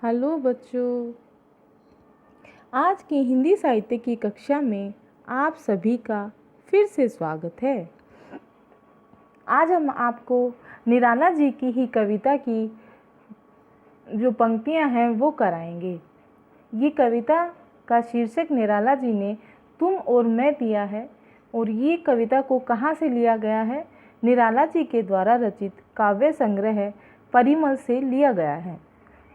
Hello बच्चों, आज की हिंदी साहित्य की कक्षा में आप सभी का फिर से स्वागत है। आज हम आपको निराला जी की ही कविता की जो पंक्तियां हैं वो कराएंगे। ये कविता का शीर्षक निराला जी ने तुम और मैं दिया है और ये कविता को कहाँ से लिया गया है? निराला जी के द्वारा रचित काव्य संग्रह परिमल से लिया गया है।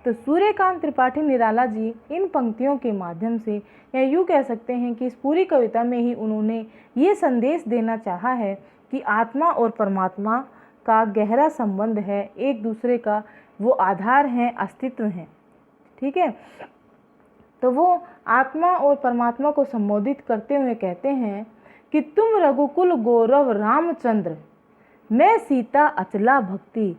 तो सूर्यकांत त्रिपाठी निराला जी इन पंक्तियों के माध्यम से या यूँ कह सकते हैं कि इस पूरी कविता में ही उन्होंने ये संदेश देना चाहा है कि आत्मा और परमात्मा का गहरा संबंध है, एक दूसरे का वो आधार हैं, अस्तित्व हैं। ठीक है, तो वो आत्मा और परमात्मा को संबोधित करते हुए कहते हैं कि तुम रघुकुल गौरव रामचंद्र, मैं सीता अचला भक्ति।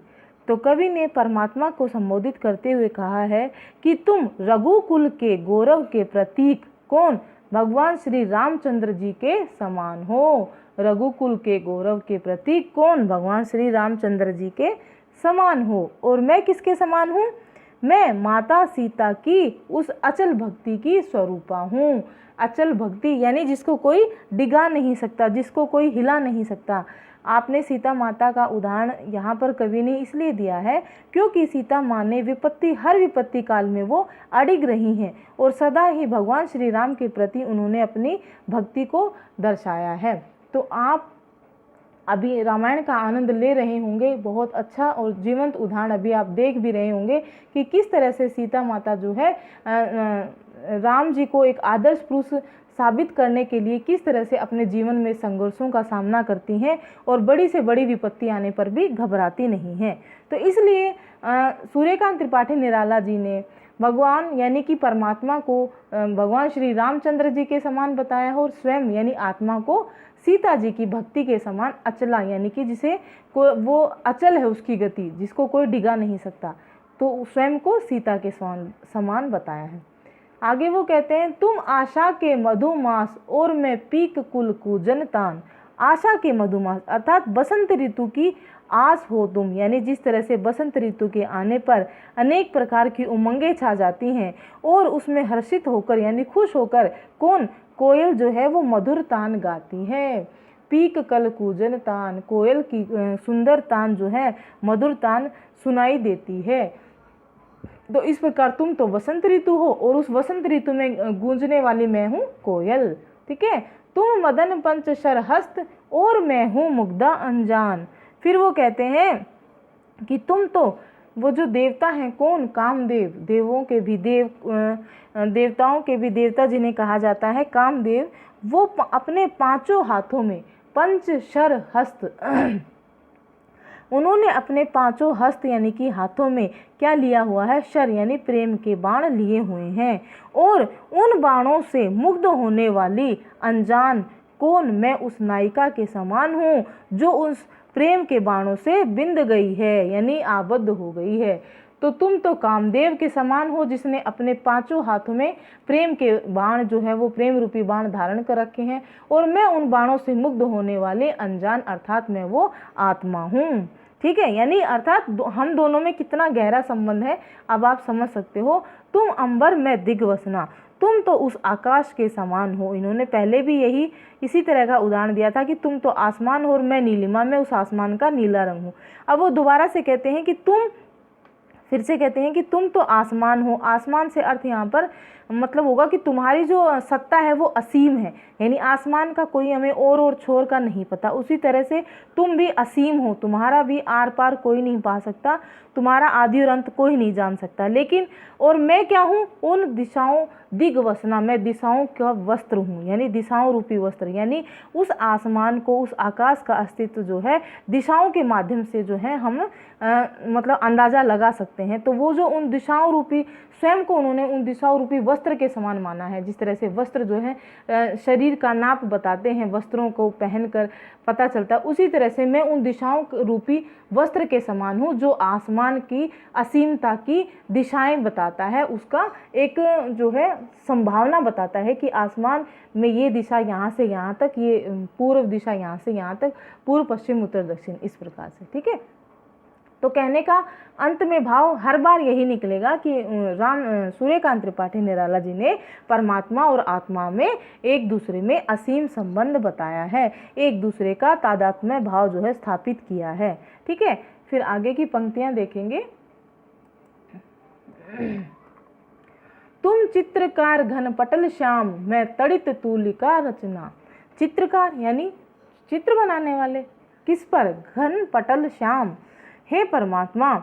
तो कवि ने परमात्मा को संबोधित करते हुए कहा है कि तुम रघुकुल के गौरव के प्रतीक कौन? भगवान श्री रामचंद्र जी के समान हो। रघुकुल के गौरव के प्रतीक कौन? भगवान श्री रामचंद्र जी के समान हो। और मैं किसके समान हूँ? मैं माता सीता की उस अचल भक्ति की स्वरूपा हूँ। अचल भक्ति यानी जिसको कोई डिगा नहीं सकता, जिसको कोई हिला नहीं सकता। आपने सीता माता का उदाहरण यहाँ पर कवि ने इसलिए दिया है क्योंकि सीता माँ ने हर विपत्ति काल में वो अडिग रही हैं और सदा ही भगवान श्री राम के प्रति उन्होंने अपनी भक्ति को दर्शाया है। तो आप अभी रामायण का आनंद ले रहे होंगे। बहुत अच्छा और जीवंत उदाहरण अभी आप देख भी रहे होंगे कि किस तरह से सीता माता जो है राम जी को एक आदर्श पुरुष साबित करने के लिए किस तरह से अपने जीवन में संघर्षों का सामना करती हैं और बड़ी से बड़ी विपत्ति आने पर भी घबराती नहीं हैं। तो इसलिए सूर्यकांत त्रिपाठी निराला जी ने भगवान यानी कि परमात्मा को भगवान श्री रामचंद्र जी के समान बताया हो और स्वयं यानी आत्मा को सीता जी की भक्ति के समान अचला यानी कि जिसे वो अचल है उसकी गति, जिसको कोई डिगा नहीं सकता, तो स्वयं को सीता के समान बताया है। आगे वो कहते हैं तुम आशा के मधुमास और मैं पीक कुल कूजन तान। आशा के मधुमास अर्थात बसंत ऋतु की आस हो तुम, यानी जिस तरह से बसंत ऋतु के आने पर अनेक प्रकार की उमंगें छा जाती हैं और उसमें हर्षित होकर यानी खुश होकर कौन? कोयल जो है वो मधुर तान गाती है। पीक कल कूजन तान, कोयल की सुंदर तान जो है मधुर तान सुनाई देती है। तो इस प्रकार तुम तो वसंत ऋतु हो और उस वसंत ऋतु में गूंजने वाली मैं हूँ कोयल। ठीक है, तुम मदन पंच शरहस्त और मैं हूँ मुग्धा अनजान। फिर वो कहते हैं कि तुम तो वो जो देवता हैं कौन? कामदेव, देवों के भी देव, देवताओं के भी देवता जिन्हें कहा जाता है कामदेव, वो अपने पांचों हाथों में पंच शर हस्त उन्होंने अपने पांचों हस्त यानी कि हाथों में क्या लिया हुआ है? शर यानी प्रेम के बाण लिए हुए हैं और उन बाणों से मुग्ध होने वाली अनजान कौन? मैं उस नायिका के समान हूँ जो उस प्रेम के बाणों से बिंद गई है यानी आबद्ध हो गई है। तो तुम तो कामदेव के समान हो जिसने अपने पांचों हाथों में प्रेम के बाण जो है वो प्रेम रूपी बाण धारण कर रखे हैं और मैं उन बाणों से मुग्ध होने वाले अनजान अर्थात मैं वो आत्मा हूँ। ठीक है, यानी अर्थात हम दोनों में कितना गहरा संबंध है अब आप समझ सकते हो। तुम अंबर मैं दिग्वसना, तुम तो उस आकाश के समान हो। इन्होंने पहले भी इसी तरह का उदाहरण दिया था कि तुम तो आसमान हो और मैं नीलिमा, मैं उस आसमान का नीला रंग हूँ। अब वो दोबारा से कहते हैं कि फिर से कहते हैं कि तुम तो आसमान हो। आसमान से अर्थ यहाँ पर मतलब होगा कि तुम्हारी जो सत्ता है वो असीम है, यानी आसमान का कोई हमें और छोर का नहीं पता। उसी तरह से तुम भी असीम हो, तुम्हारा भी आर पार कोई नहीं पा सकता, तुम्हारा आदि और अंत कोई नहीं जान सकता। लेकिन और मैं क्या हूँ? उन दिशाओं दिग्वसना, मैं दिशाओं का वस्त्र हूँ यानी दिशाओं रूपी वस्त्र, यानी उस आसमान को, उस आकाश का अस्तित्व जो है दिशाओं के माध्यम से जो है हम मतलब अंदाजा लगा सकते हैं। तो वो जो उन दिशाओं रूपी स्वयं को उन्होंने उन दिशाओं रूपी वस्त्र के समान माना है। जिस तरह से वस्त्र जो है शरीर का नाप बताते हैं, वस्त्रों को पहनकर पता चलता है, उसी तरह से मैं उन दिशाओं रूपी वस्त्र के समान हूँ जो आसमान की असीमता की दिशाएं बताता है, उसका एक जो है संभावना बताता है कि आसमान में ये दिशा यहाँ से यहाँ तक, ये पूर्व दिशा यहाँ से यहाँ तक, पूर्व पश्चिम उत्तर दक्षिण, इस प्रकार से। ठीक है, तो कहने का अंत में भाव हर बार यही निकलेगा कि सूर्यकांत त्रिपाठी निराला जी ने परमात्मा और आत्मा में एक दूसरे में असीम संबंध बताया है, एक दूसरे का तादात्म्य भाव जो है स्थापित किया है। ठीक है, फिर आगे की पंक्तियां देखेंगे। तुम चित्रकार घन पटल श्याम, मैं तड़ित तूलिका रचना। चित्रकार यानी चित्र बनाने वाले, किस पर? घन पटल श्याम। हे परमात्मा,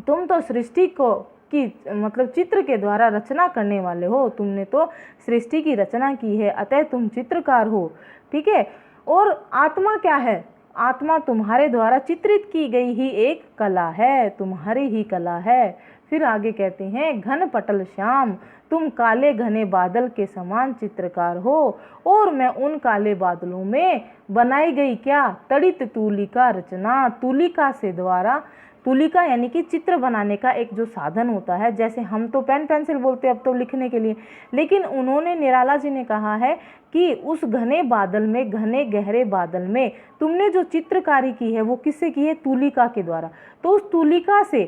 तुम तो सृष्टि को की मतलब चित्र के द्वारा रचना करने वाले हो, तुमने तो सृष्टि की रचना की है, अतः तुम चित्रकार हो। ठीक है, और आत्मा क्या है? आत्मा तुम्हारे द्वारा चित्रित की गई ही एक कला है, तुम्हारी ही कला है। फिर आगे कहते हैं, घन पटल श्याम, तुम काले घने बादल के समान चित्रकार हो, और मैं उन काले बादलों में बनाई गई क्या? तड़ित तूलिका रचना। तूलिका से द्वारा, तूलिका यानी कि चित्र बनाने का एक जो साधन होता है, जैसे हम तो पेन पेंसिल बोलते हैं अब तो लिखने के लिए, लेकिन उन्होंने निराला जी ने कहा है कि उस घने बादल में, घने गहरे बादल में तुमने जो चित्रकारी की है वो किससे की है? तूलिका के द्वारा। तो उस तूलिका से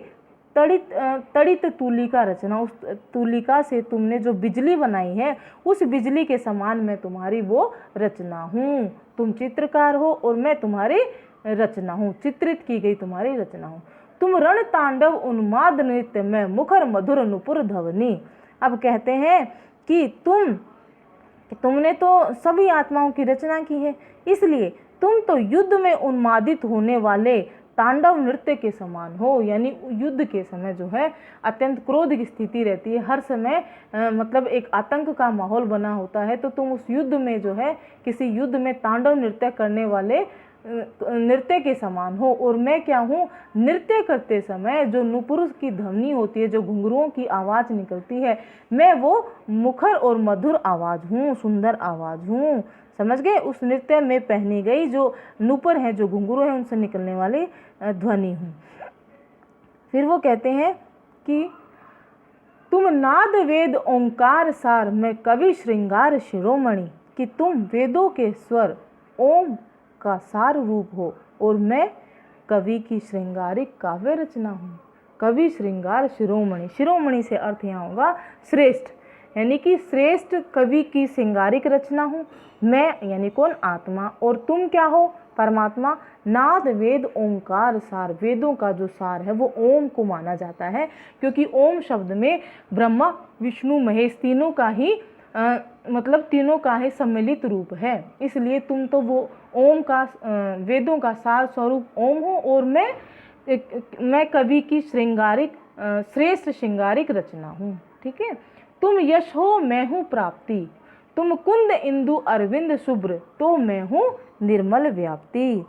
तड़ित तूलिका रचना, उस तूलिका से तुमने जो बिजली बनाई है, उस बिजली के समान मैं तुम्हारी वो रचना हूँ। तुम चित्रकार हो और मैं तुम्हारी रचना हूँ, चित्रित की गई तुम्हारी रचना हूँ। तुम रण तांडव उन्माद नृत्य में मुखर मधुर नुपुर ध्वनि। अब कहते हैं कि तुमने तो सभी आत्माओं की रचना की है, इसलिए तुम तो युद्ध में उन्मादित होने वाले तांडव नृत्य के समान हो। यानी युद्ध के समय जो है अत्यंत क्रोध की स्थिति रहती है, हर समय मतलब एक आतंक का माहौल बना होता है, तो तुम उस युद्ध में जो है किसी युद्ध में तांडव नृत्य करने वाले नृत्य के समान हो। और मैं क्या हूँ? नृत्य करते समय जो नुपुर की ध्वनि होती है, जो घुंघरुओं की आवाज़ निकलती है, मैं वो मुखर और मधुर आवाज़ हूँ, सुंदर आवाज़ हूँ। समझ गए? उस नृत्य में पहनी गई जो नुपुर है, जो घुंघरू है, उनसे निकलने वाली ध्वनि हूँ। फिर वो कहते हैं कि तुम नाद वेद ओंकार सार, मैं कवि श्रृंगार शिरोमणि। कि तुम वेदों के स्वर ओम का सार रूप हो और मैं कवि की श्रृंगारिक काव्य रचना हूँ। कवि श्रृंगार शिरोमणि, शिरोमणि से अर्थ यहाँ होगा श्रेष्ठ, यानी कि श्रेष्ठ कवि की श्रृंगारिक रचना हूँ मैं, यानी कौन? आत्मा। और तुम क्या हो? परमात्मा। नाद वेद ओंकार सार, वेदों का जो सार है वो ओम को माना जाता है, क्योंकि ओम शब्द में ब्रह्मा विष्णु महेश तीनों का ही मतलब तीनों का ही सम्मिलित रूप है, इसलिए तुम तो वो ओम का वेदों का सार स्वरूप ओम हो, और मैं कवि की श्रृंगारिक श्रेष्ठ श्रृंगारिक रचना हूँ। ठीक है, तुम यश हो, मैं हूँ प्राप्ति। तुम कुंद इंदु अरविंद शुभ्र, तो मैं हूँ निर्मल व्याप्ति।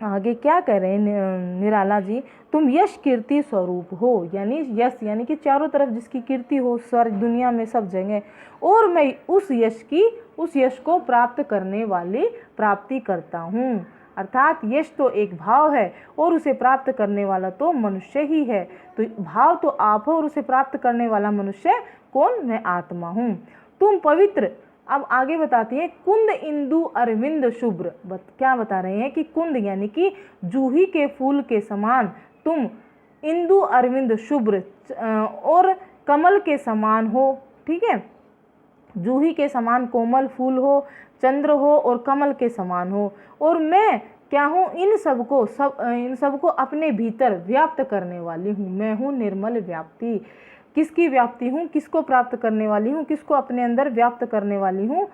आगे क्या कह रहे हैं निराला जी? तुम यश कीर्ति स्वरूप हो, यानी यश यानी कि चारों तरफ जिसकी कीर्ति हो, स्वर्ग दुनिया में सब जगह, और मैं उस यश को प्राप्त करने वाली प्राप्ति करता हूँ। अर्थात यश तो एक भाव है और उसे प्राप्त करने वाला तो मनुष्य ही है। तो भाव तो आप हो और उसे प्राप्त करने वाला मनुष्य कौन? मैं आत्मा हूँ। तुम पवित्र, अब आगे बताती है, कुंद इंदु अरविंद शुभ्र। क्या बता रहे हैं कि कुंद यानी कि जूही के फूल के समान तुम इंदु अरविंद शुभ्र और कमल के समान हो। ठीक है, जूही के समान कोमल फूल हो, चंद्र हो और कमल के समान हो, और मैं क्या हूँ? इन सबको अपने भीतर व्याप्त करने वाली हूँ। मैं हूँ निर्मल व्याप्ति। किसकी व्याप्ति हूँ? किसको प्राप्त करने वाली हूँ? किसको अपने अंदर व्याप्त करने वाली हूँ?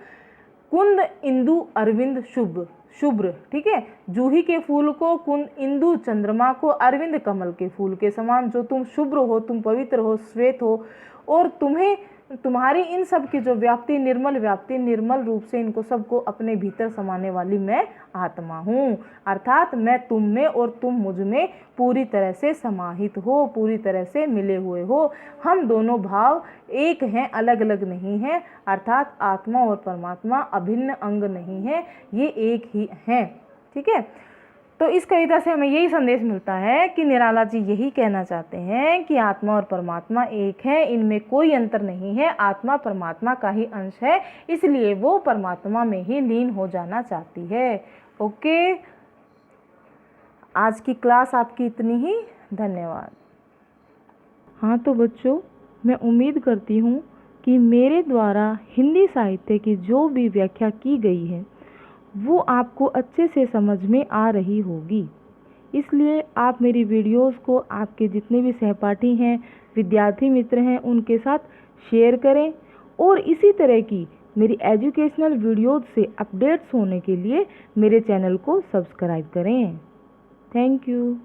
कुंद इंदु अरविंद शुभ्र। ठीक है, जूही के फूल को, कुंद इंदु चंद्रमा को, अरविंद कमल के फूल के समान, जो तुम शुभ्र हो, तुम पवित्र हो, श्वेत हो, और तुम्हारी इन सब की जो व्याप्ति, निर्मल रूप से इनको सबको अपने भीतर समाने वाली मैं आत्मा हूँ। अर्थात मैं तुम में और तुम मुझ में पूरी तरह से समाहित हो, पूरी तरह से मिले हुए हो। हम दोनों भाव एक हैं, अलग अलग नहीं हैं। अर्थात आत्मा और परमात्मा अभिन्न अंग नहीं है, ये एक ही हैं। ठीक है, तो इस कविता से हमें यही संदेश मिलता है कि निराला जी यही कहना चाहते हैं कि आत्मा और परमात्मा एक है, इनमें कोई अंतर नहीं है। आत्मा परमात्मा का ही अंश है, इसलिए वो परमात्मा में ही लीन हो जाना चाहती है। ओके, आज की क्लास आपकी इतनी ही। धन्यवाद। हाँ तो बच्चों, मैं उम्मीद करती हूँ कि मेरे द्वारा हिंदी साहित्य की जो भी व्याख्या की गई है वो आपको अच्छे से समझ में आ रही होगी। इसलिए आप मेरी वीडियोस को आपके जितने भी सहपाठी हैं, विद्यार्थी मित्र हैं, उनके साथ शेयर करें और इसी तरह की मेरी एजुकेशनल वीडियोस से अपडेट्स होने के लिए मेरे चैनल को सब्सक्राइब करें। Thank you.